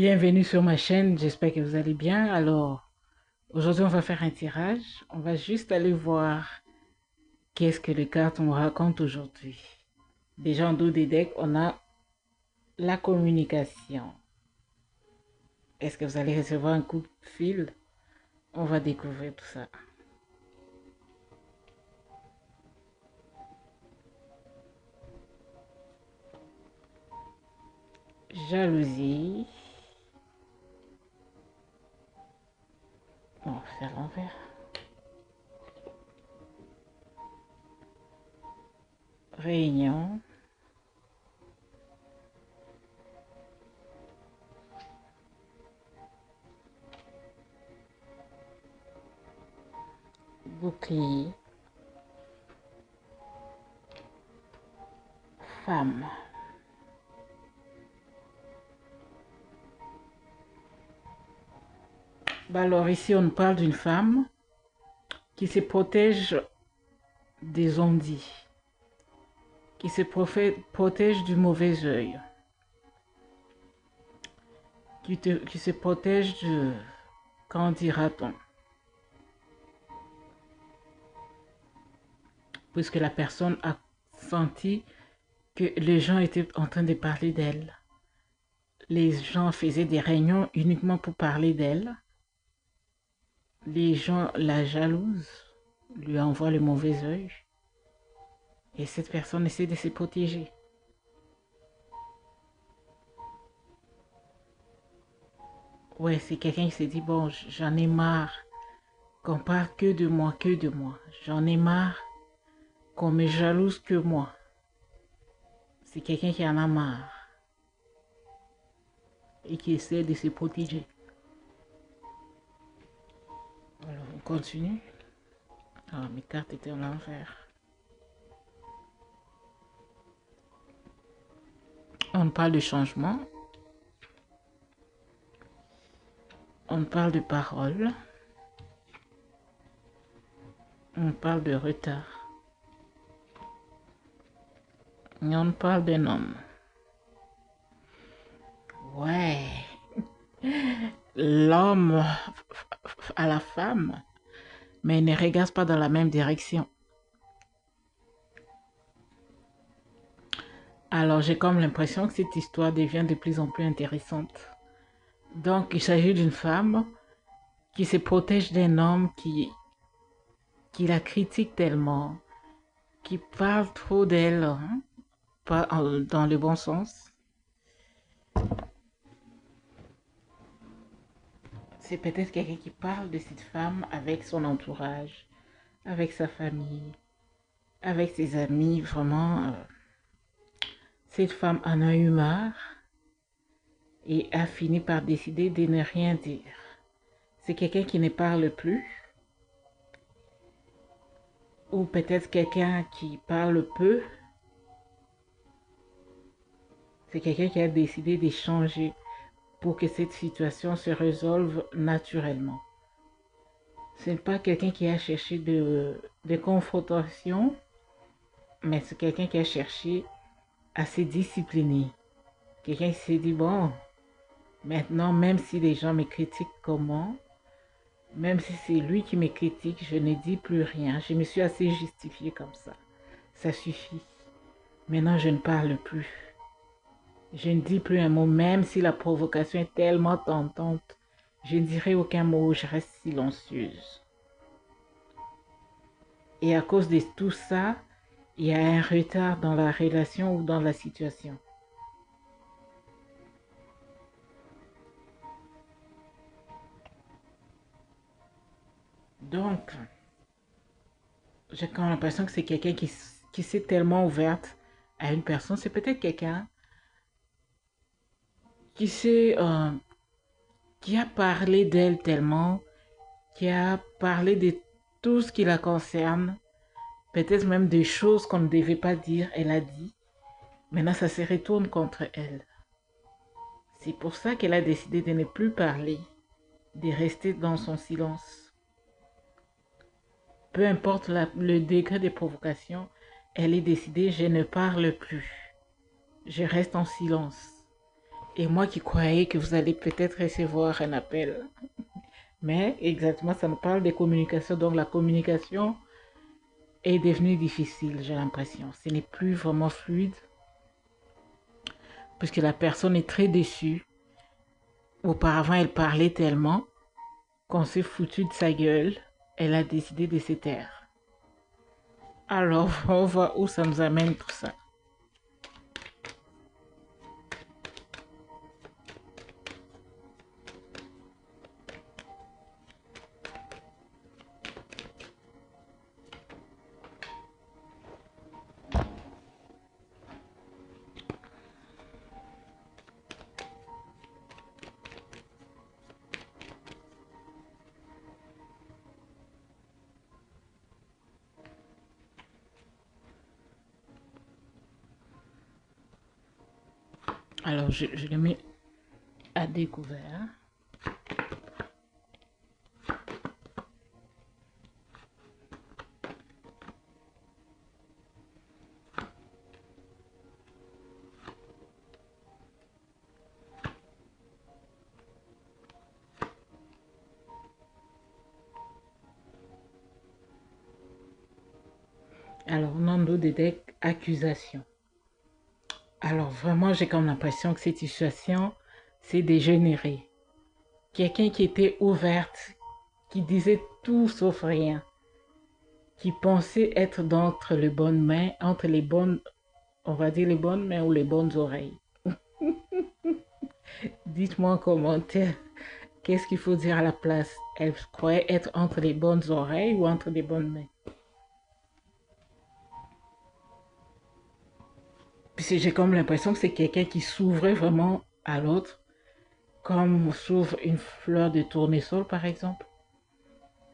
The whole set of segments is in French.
Bienvenue sur ma chaîne, j'espère que vous allez bien. Alors, aujourd'hui on va faire un tirage. On va juste aller voir qu'est-ce que les cartes nous racontent aujourd'hui. Déjà en dos des decks, on a la communication. Est-ce que vous allez recevoir un coup de fil? On va découvrir tout ça. Jalousie. On va faire l'envers. Réunion. Bouclier. Femme. Bah alors ici on parle d'une femme qui se protège des ondits, qui se protège du mauvais œil, qui se protège de, comment dira-t-on, puisque la personne a senti que les gens étaient en train de parler d'elle. Les gens faisaient des réunions uniquement pour parler d'elle. Les gens la jalousent, lui envoient le mauvais œil. Et cette personne essaie de se protéger. Ouais, c'est quelqu'un qui s'est dit, bon, j'en ai marre qu'on parle que de moi, que de moi. J'en ai marre qu'on me jalouse que moi. C'est quelqu'un qui en a marre et qui essaie de se protéger. Alors, on continue. Ah, mes cartes étaient en envers. On parle de changement. On parle de parole. On parle de retard. Et on parle d'un homme. Ouais. L'homme à la femme, mais il ne regarde pas dans la même direction. Alors j'ai comme l'impression que cette histoire devient de plus en plus intéressante. Donc il s'agit d'une femme qui se protège d'un homme qui la critique tellement, qui parle trop d'elle, hein, pas dans le bon sens. C'est peut-être quelqu'un qui parle de cette femme avec son entourage, avec sa famille, avec ses amis. Vraiment, cette femme en a eu marre et a fini par décider de ne rien dire. C'est quelqu'un qui ne parle plus, ou peut-être quelqu'un qui parle peu. C'est quelqu'un qui a décidé de changer pour que cette situation se résolve naturellement. Ce n'est pas quelqu'un qui a cherché de confrontation, mais c'est quelqu'un qui a cherché à se discipliner. Quelqu'un qui s'est dit, bon, maintenant, même si les gens me critiquent comment, même si c'est lui qui me critique, je ne dis plus rien. Je me suis assez justifié comme ça. Ça suffit. Maintenant, je ne parle plus. Je ne dis plus un mot, même si la provocation est tellement tentante. Je ne dirai aucun mot, je reste silencieuse. Et à cause de tout ça, il y a un retard dans la relation ou dans la situation. Donc, j'ai quand même l'impression que c'est quelqu'un qui s'est tellement ouverte à une personne. C'est peut-être quelqu'un qui s'est, qui a parlé d'elle tellement, qui a parlé de tout ce qui la concerne, peut-être même des choses qu'on ne devait pas dire, elle a dit. Maintenant, ça se retourne contre elle. C'est pour ça qu'elle a décidé de ne plus parler, de rester dans son silence. Peu importe le degré de provocation, elle est décidée, je ne parle plus. Je reste en silence. Et moi qui croyais que vous allez peut-être recevoir un appel. Mais exactement, ça nous parle des communications. Donc la communication est devenue difficile, j'ai l'impression. Ce n'est plus vraiment fluide puisque la personne est très déçue. Auparavant, elle parlait tellement qu'on s'est foutu de sa gueule. Elle a décidé de se taire. Alors, on voit où ça nous amène tout ça. Alors, je le mets à découvert. Alors, Nando de deck accusation. Alors, vraiment, j'ai comme l'impression que cette situation s'est dégénérée. Quelqu'un qui était ouverte, qui disait tout sauf rien, qui pensait être d'entre les bonnes mains, entre les bonnes, on va dire les bonnes mains ou les bonnes oreilles. Dites-moi en commentaire, qu'est-ce qu'il faut dire à la place? Elle croyait être entre les bonnes oreilles ou entre les bonnes mains? Puis j'ai comme l'impression que c'est quelqu'un qui s'ouvrait vraiment à l'autre, comme on s'ouvre une fleur de tournesol par exemple.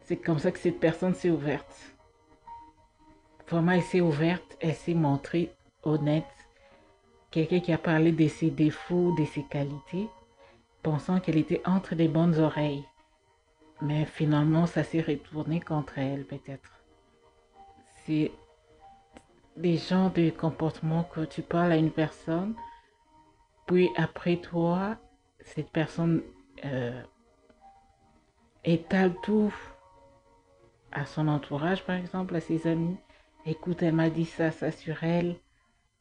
C'est comme ça que cette personne s'est ouverte. Vraiment, elle s'est ouverte, elle s'est montrée honnête. Quelqu'un qui a parlé de ses défauts, de ses qualités, pensant qu'elle était entre les bonnes oreilles. Mais finalement, ça s'est retourné contre elle peut-être. C'est des genres de comportements que tu parles à une personne, puis après toi, cette personne étale tout à son entourage, par exemple, à ses amis. Écoute, elle m'a dit ça, ça sur elle,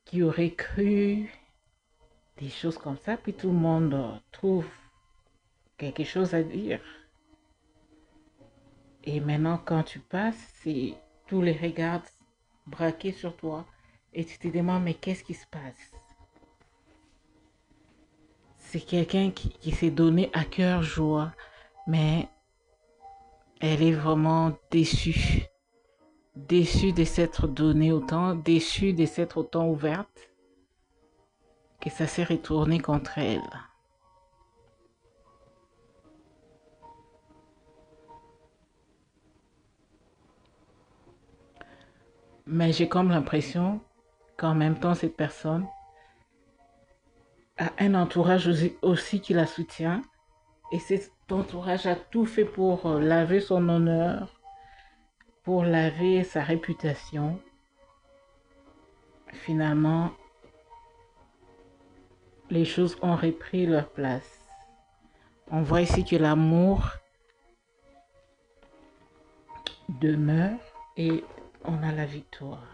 qui aurait cru, des choses comme ça, puis tout le monde trouve quelque chose à dire. Et maintenant, quand tu passes, c'est tous les regards braqués sur toi et tu te demandes, mais qu'est-ce qui se passe? C'est quelqu'un qui s'est donné à cœur joie, mais elle est vraiment déçue. Déçue de s'être donnée autant, déçue de s'être autant ouverte, que ça s'est retourné contre elle. Mais j'ai comme l'impression qu'en même temps, cette personne a un entourage aussi qui la soutient. Et cet entourage a tout fait pour laver son honneur, pour laver sa réputation. Finalement, les choses ont repris leur place. On voit ici que l'amour demeure et on a la victoire.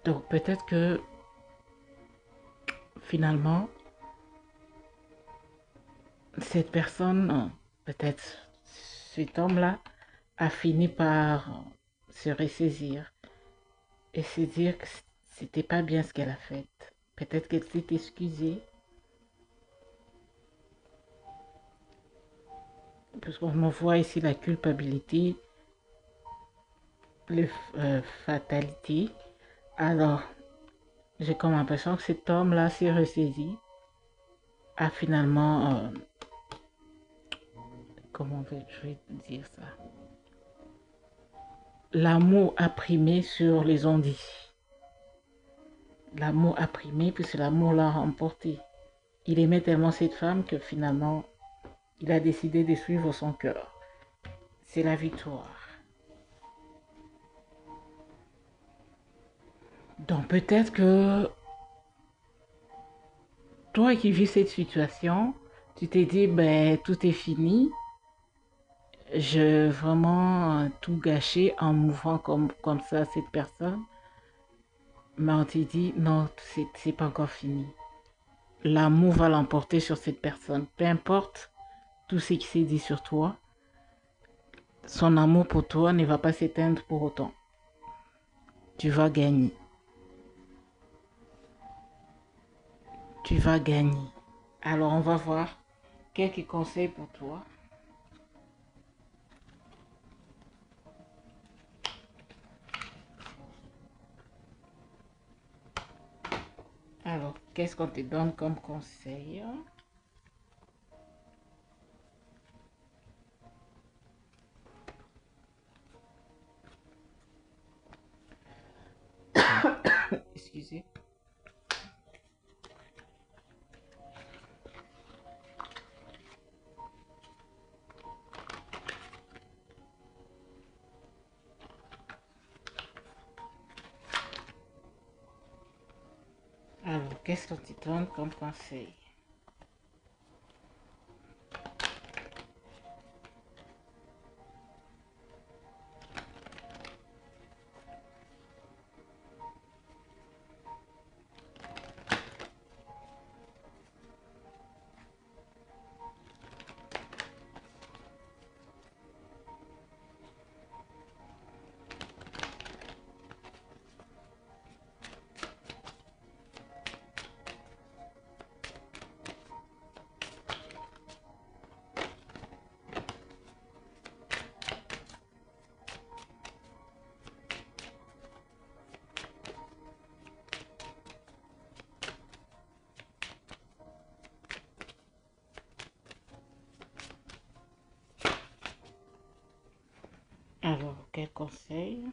Donc peut-être que finalement, cette personne, peut-être cet homme-là, a fini par se ressaisir et se dire que c'était pas bien ce qu'elle a fait. Peut-être qu'elle s'est excusée. Puisqu'on voit ici la culpabilité, les fatalités. Alors, j'ai comme l'impression que cet homme-là s'est ressaisi, a finalement, comment je vais dire ça? L'amour a primé sur les ondits. L'amour a primé puisque l'amour l'a remporté. Il aimait tellement cette femme que finalement, il a décidé de suivre son cœur. C'est la victoire. Donc peut-être que toi qui vis cette situation, tu t'es dit, ben, tout est fini. Je vraiment tout gâché en mouvant comme ça cette personne. Mais on t'a dit, non, c'est pas encore fini. L'amour va l'emporter sur cette personne. Peu importe tout ce qui s'est dit sur toi, son amour pour toi ne va pas s'éteindre pour autant. Tu vas gagner. Tu vas gagner. Alors, on va voir quelques conseils pour toi. Alors, qu'est-ce qu'on te donne comme conseil? Excusez. Alors, qu'est-ce qu'on te donne comme conseil? Alors, quel conseil?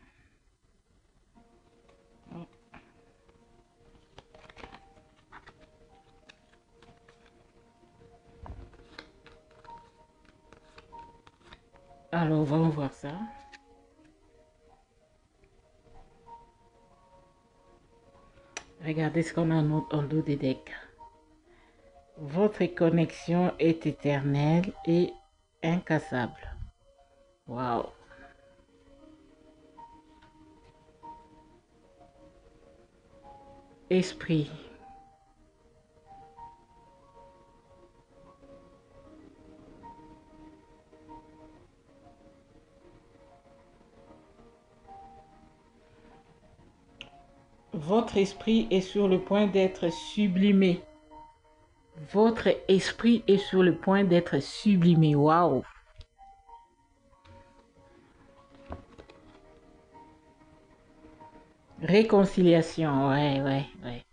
Alors, on va voir ça. Regardez ce qu'on a en dos des decks. Votre connexion est éternelle et incassable. Waouh. Esprit. Votre esprit est sur le point d'être sublimé. Votre esprit est sur le point d'être sublimé. Waouh. Réconciliation. Ouais, ouais, ouais.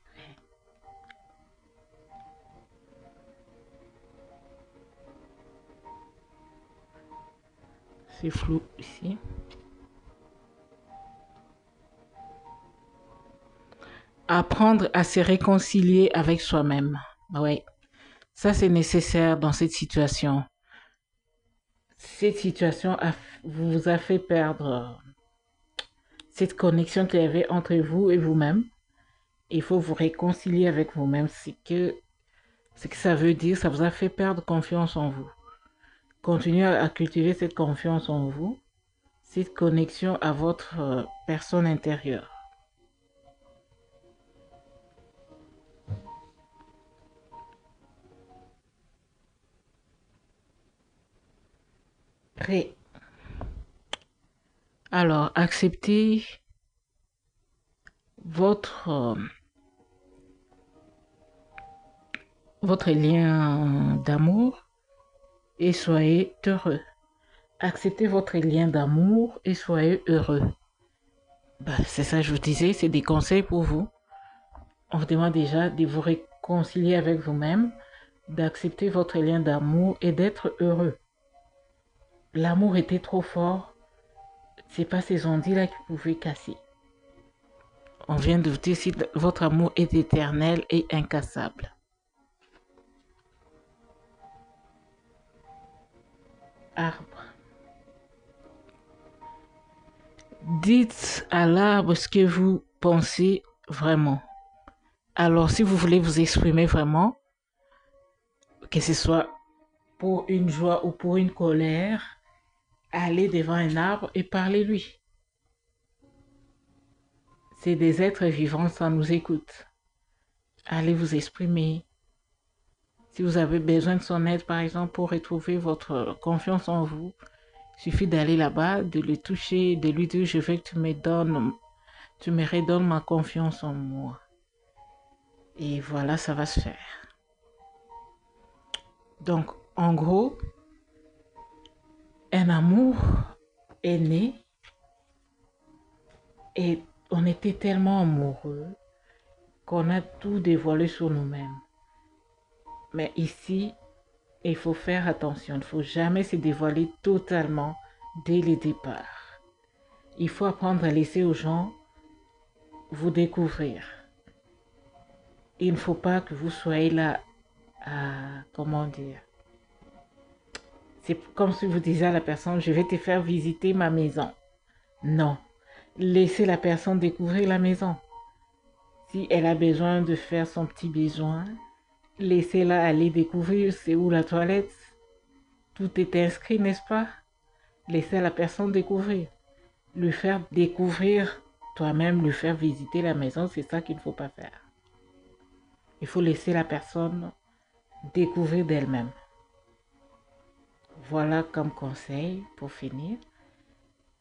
C'est flou ici. Apprendre à se réconcilier avec soi-même. Ouais. Ça, c'est nécessaire dans cette situation. Cette situation vous a fait perdre cette connexion qu'il y avait entre vous et vous-même. Il faut vous réconcilier avec vous-même. Ce que ça veut dire, ça vous a fait perdre confiance en vous. Continuez à cultiver cette confiance en vous, cette connexion à votre personne intérieure. Prêt. Alors, acceptez votre, votre lien d'amour et soyez heureux. Acceptez votre lien d'amour et soyez heureux. Ben, c'est ça que je vous disais, c'est des conseils pour vous. On vous demande déjà de vous réconcilier avec vous-même, d'accepter votre lien d'amour et d'être heureux. L'amour était trop fort, c'est pas ces ondits-là qui pouvaient casser. On vient de vous dire si votre amour est éternel et incassable. Arbre. Dites à l'arbre ce que vous pensez vraiment. Alors, si vous voulez vous exprimer vraiment, que ce soit pour une joie ou pour une colère, allez devant un arbre et parlez-lui. C'est des êtres vivants, ça nous écoute. Allez vous exprimer. Si vous avez besoin de son aide, par exemple, pour retrouver votre confiance en vous, il suffit d'aller là-bas, de le toucher, de lui dire, je veux que tu me redonnes ma confiance en moi. Et voilà, ça va se faire. Donc, en gros, un amour est né et on était tellement amoureux qu'on a tout dévoilé sur nous-mêmes. Mais ici, il faut faire attention. Il ne faut jamais se dévoiler totalement dès le départ. Il faut apprendre à laisser aux gens vous découvrir. Il ne faut pas que vous soyez là à, comment dire, c'est comme si vous disiez à la personne, je vais te faire visiter ma maison. Non. Laissez la personne découvrir la maison. Si elle a besoin de faire son petit besoin, laissez-la aller découvrir c'est où la toilette. Tout est inscrit, n'est-ce pas? Laissez la personne découvrir. Lui faire découvrir toi-même, lui faire visiter la maison, c'est ça qu'il ne faut pas faire. Il faut laisser la personne découvrir d'elle-même. Voilà comme conseil pour finir.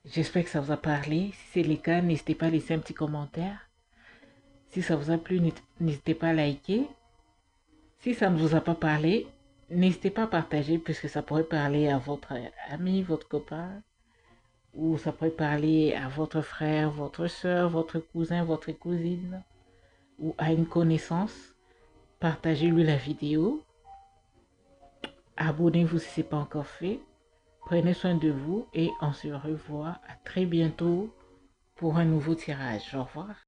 J'espère que ça vous a parlé. Si c'est le cas, n'hésitez pas à laisser un petit commentaire. Si ça vous a plu, n'hésitez pas à liker. Si ça ne vous a pas parlé, n'hésitez pas à partager puisque ça pourrait parler à votre ami, votre copain, ou ça pourrait parler à votre frère, votre soeur, votre cousin, votre cousine, ou à une connaissance. Partagez-lui la vidéo. Abonnez-vous si ce n'est pas encore fait. Prenez soin de vous et on se revoit à très bientôt pour un nouveau tirage. Au revoir.